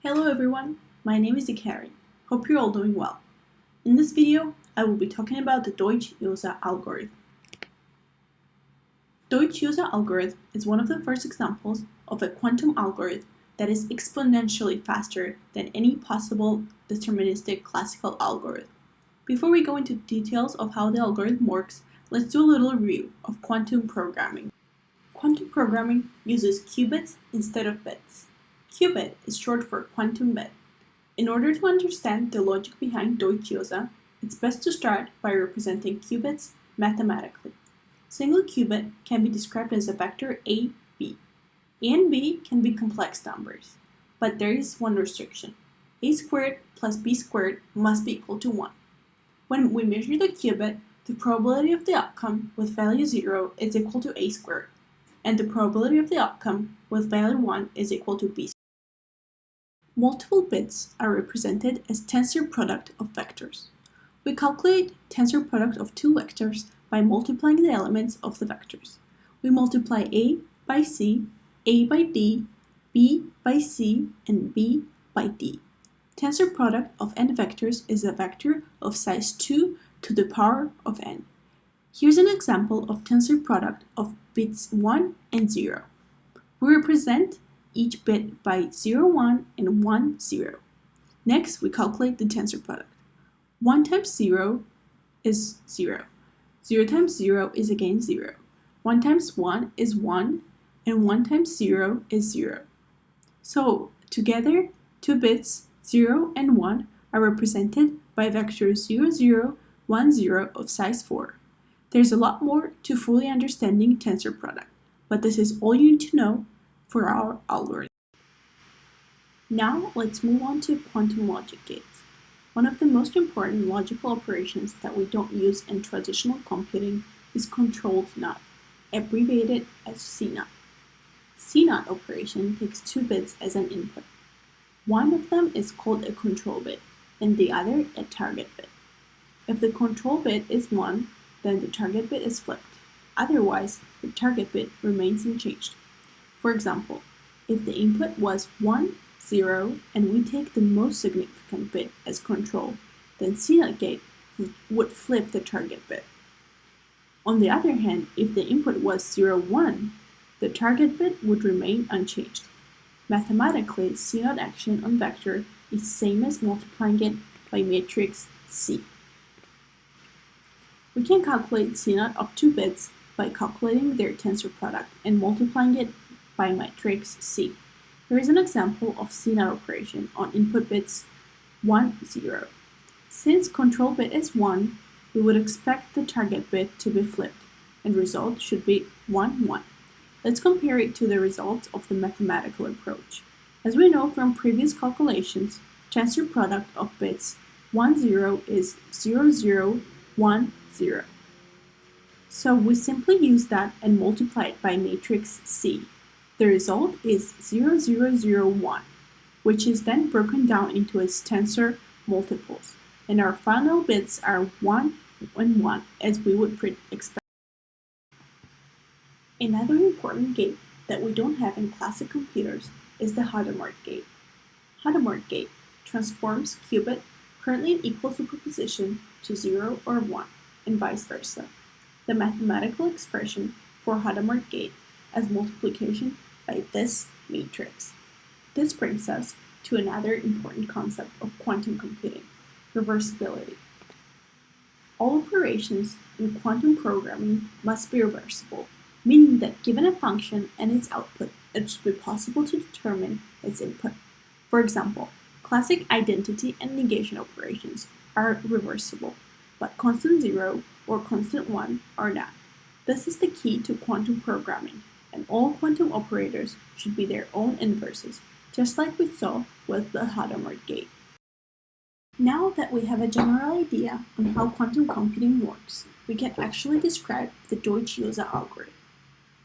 Hello everyone, my name is Ekaterine. Hope you're all doing well. In this video, I will be talking about the Deutch-Jozsa algorithm. Deutch-Jozsa algorithm is one of the first examples of a quantum algorithm that is exponentially faster than any possible deterministic classical algorithm. Before we go into details of how the algorithm works, let's do a little review of quantum programming. Quantum programming uses qubits instead of bits. Qubit is short for quantum bit. In order to understand the logic behind Deutch-Jozsa, it's best to start by representing qubits mathematically. Single qubit can be described as a vector A, B. A and B can be complex numbers, but there is one restriction. A squared plus B squared must be equal to 1. When we measure the qubit, the probability of the outcome with value 0 is equal to A squared, and the probability of the outcome with value 1 is equal to B squared. Multiple bits are represented as tensor product of vectors. We calculate tensor product of two vectors by multiplying the elements of the vectors. We multiply A by C, A by D, B by C, and B by D. Tensor product of n vectors is a vector of size 2 to the power of n. Here's an example of tensor product of bits 1 and 0. We represent each bit by 0, 1 and 1, 0. Next, we calculate the tensor product. 1 times 0 is 0. 0 times 0 is again 0. 1 times 1 is 1, and 1 times 0 is 0. So, together, two bits, 0 and 1, are represented by vectors 0, 0, 1, 0 of size 4. There's a lot more to fully understanding tensor product, but this is all you need to know for our algorithm. Now let's move on to quantum logic gates. One of the most important logical operations that we don't use in traditional computing is controlled NOT, abbreviated as CNOT. CNOT operation takes two bits as an input. One of them is called a control bit, and the other a target bit. If the control bit is 1, then the target bit is flipped. Otherwise, the target bit remains unchanged. For example, if the input was 1, 0, and we take the most significant bit as control, then CNOT gate would flip the target bit. On the other hand, if the input was 0, 1, the target bit would remain unchanged. Mathematically, CNOT action on vector is same as multiplying it by matrix C. We can calculate CNOT of two bits by calculating their tensor product and multiplying it by matrix C. Here is an example of CNOT operation on input bits 1, 0. Since control bit is 1, we would expect the target bit to be flipped, and result should be 1, 1. Let's compare it to the results of the mathematical approach. As we know from previous calculations, tensor product of bits 1, 0 is 0, 0, 1, 0. So we simply use that and multiply it by matrix C. The result is 0, 0, 0, 1, which is then broken down into its tensor multiples, and our final bits are 1 and 1, as we would expect. Another important gate that we don't have in classic computers is the Hadamard gate. Hadamard gate transforms qubit currently in equal superposition to 0 or 1, and vice versa. The mathematical expression for Hadamard gate as multiplication by this matrix. This brings us to another important concept of quantum computing, reversibility. All operations in quantum programming must be reversible, meaning that given a function and its output, it should be possible to determine its input. For example, classic identity and negation operations are reversible, but constant 0 or constant 1 are not. This is the key to quantum programming, and all quantum operators should be their own inverses, just like we saw with the Hadamard gate. Now that we have a general idea on how quantum computing works, we can actually describe the Deutch-Jozsa algorithm.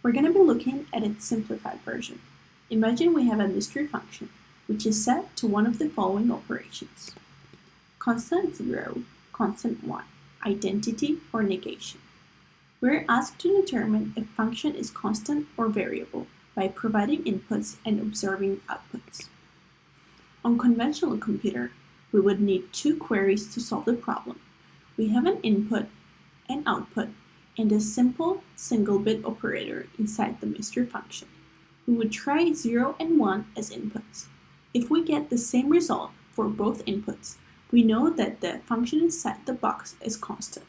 We're going to be looking at its simplified version. Imagine we have a mystery function, which is set to one of the following operations: constant 0, constant 1, identity or negation. We're asked to determine if function is constant or variable by providing inputs and observing outputs. On conventional computer, we would need two queries to solve the problem. We have an input, an output, and a simple single-bit operator inside the mystery function. We would try 0 and 1 as inputs. If we get the same result for both inputs, we know that the function inside the box is constant.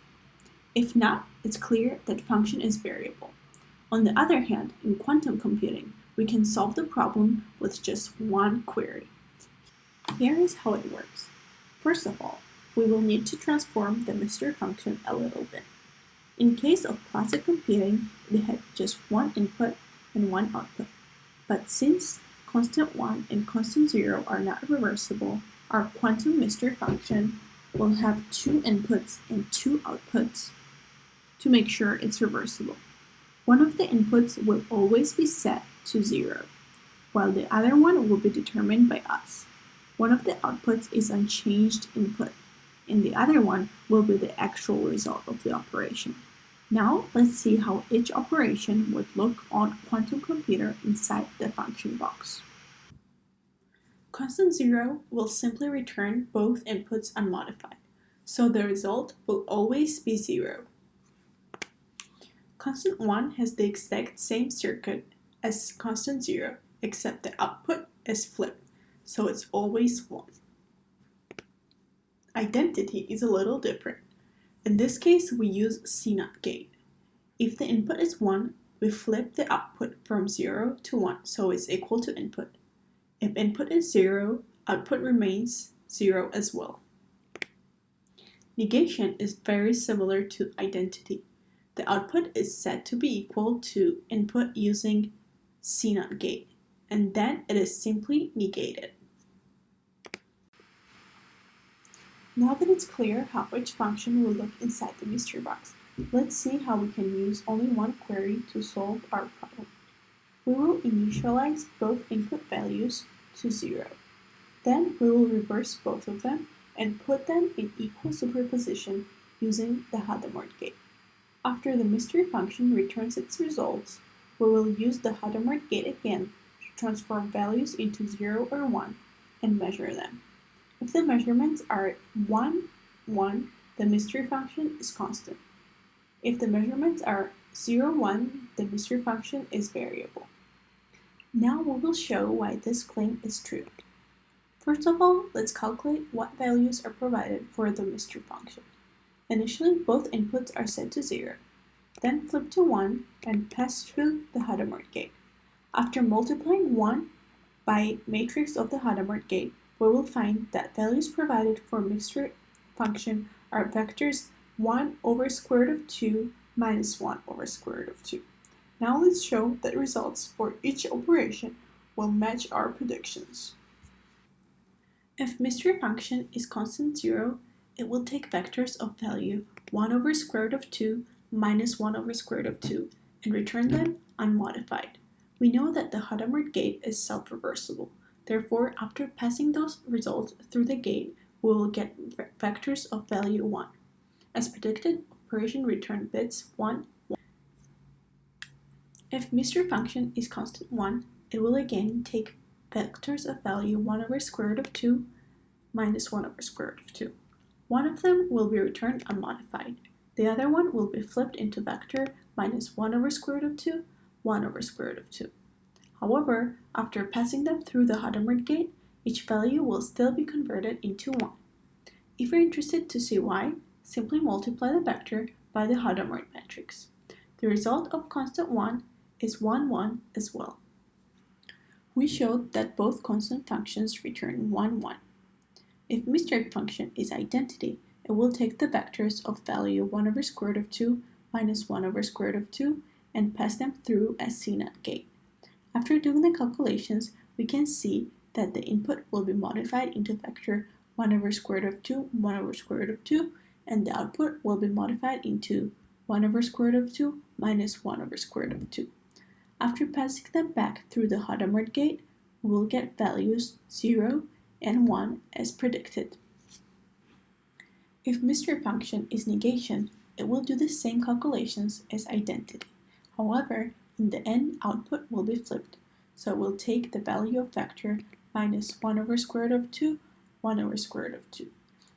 If not, it's clear that function is variable. On the other hand, in quantum computing, we can solve the problem with just one query. Here is how it works. First of all, we will need to transform the mystery function a little bit. In case of classic computing, we had just one input and one output. But since constant 1 and constant 0 are not reversible, our quantum mystery function will have two inputs and two outputs to make sure it's reversible. One of the inputs will always be set to 0, while the other one will be determined by us. One of the outputs is unchanged input, and the other one will be the actual result of the operation. Now let's see how each operation would look on quantum computer inside the function box. Constant 0 will simply return both inputs unmodified, so the result will always be 0. Constant 1 has the exact same circuit as constant 0, except the output is flipped, so it's always 1. Identity is a little different. In this case, we use CNOT gate. If the input is 1, we flip the output from 0 to 1, so it's equal to input. If input is 0, output remains 0 as well. Negation is very similar to identity. The output is set to be equal to input using CNOT gate, and then it is simply negated. Now that it's clear how each function will look inside the mystery box, let's see how we can use only one query to solve our problem. We will initialize both input values to 0. Then we will reverse both of them and put them in equal superposition using the Hadamard gate. After the mystery function returns its results, we will use the Hadamard gate again to transform values into 0 or 1 and measure them. If the measurements are 1, 1, the mystery function is constant. If the measurements are 0, 1, the mystery function is variable. Now we will show why this claim is true. First of all, let's calculate what values are provided for the mystery function. Initially, both inputs are set to 0, then flip to 1 and pass through the Hadamard gate. After multiplying 1 by matrix of the Hadamard gate, we will find that values provided for mystery function are vectors 1 over square root of 2 minus 1 over square root of 2. Now let's show that results for each operation will match our predictions. If mystery function is constant 0, it will take vectors of value 1 over square root of 2 minus 1 over square root of 2 and return them unmodified. We know that the Hadamard gate is self-reversible. Therefore, after passing those results through the gate, we will get vectors of value 1. As predicted, operation returned bits 1, 1. If mystery function is constant 1, it will again take vectors of value 1 over square root of 2 minus 1 over square root of 2. One of them will be returned unmodified. The other one will be flipped into vector minus 1 over square root of 2, 1 over square root of 2. However, after passing them through the Hadamard gate, each value will still be converted into 1. If you're interested to see why, simply multiply the vector by the Hadamard matrix. The result of constant 1 is 1, 1 as well. We showed that both constant functions return 1, 1. If mystery function is identity, it will take the vectors of value 1 over square root of 2 minus 1 over square root of 2 and pass them through a CNOT gate. After doing the calculations, we can see that the input will be modified into vector 1 over square root of 2, 1 over square root of 2, and the output will be modified into 1 over square root of 2 minus 1 over square root of 2. After passing them back through the Hadamard gate, we will get values 0 and 1 as predicted. If mystery function is negation, it will do the same calculations as identity. However, in the end, output will be flipped, so it will take the value of vector minus 1 over square root of 2, 1 over square root of 2.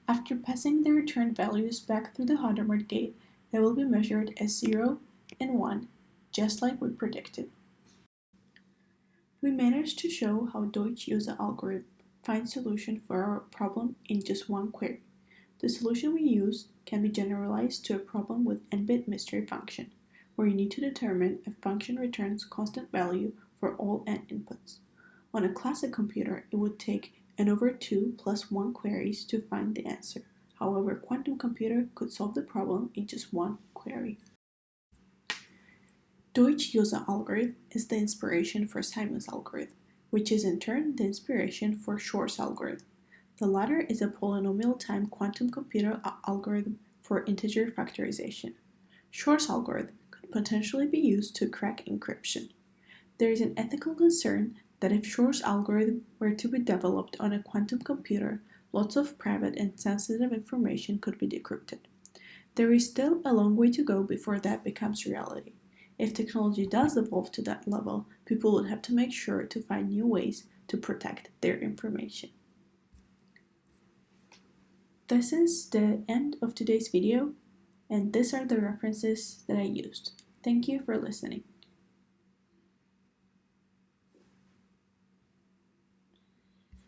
After passing the returned values back through the Hadamard gate, they will be measured as 0 and 1, just like we predicted. We managed to show how Deutch-Jozsa algorithm finds solution for our problem in just one query. The solution we used can be generalized to a problem with n-bit mystery function, where you need to determine if function returns constant value for all n inputs. On a classic computer, it would take n over 2 plus 1 queries to find the answer. However, a quantum computer could solve the problem in just one query. Deutch-Jozsa algorithm is the inspiration for Simon's algorithm, which is in turn the inspiration for Shor's algorithm. The latter is a polynomial time quantum computer algorithm for integer factorization. Shor's algorithm could potentially be used to crack encryption. There is an ethical concern that if Shor's algorithm were to be developed on a quantum computer, lots of private and sensitive information could be decrypted. There is still a long way to go before that becomes reality. If technology does evolve to that level, people would have to make sure to find new ways to protect their information. This is the end of today's video, and these are the references that I used. Thank you for listening.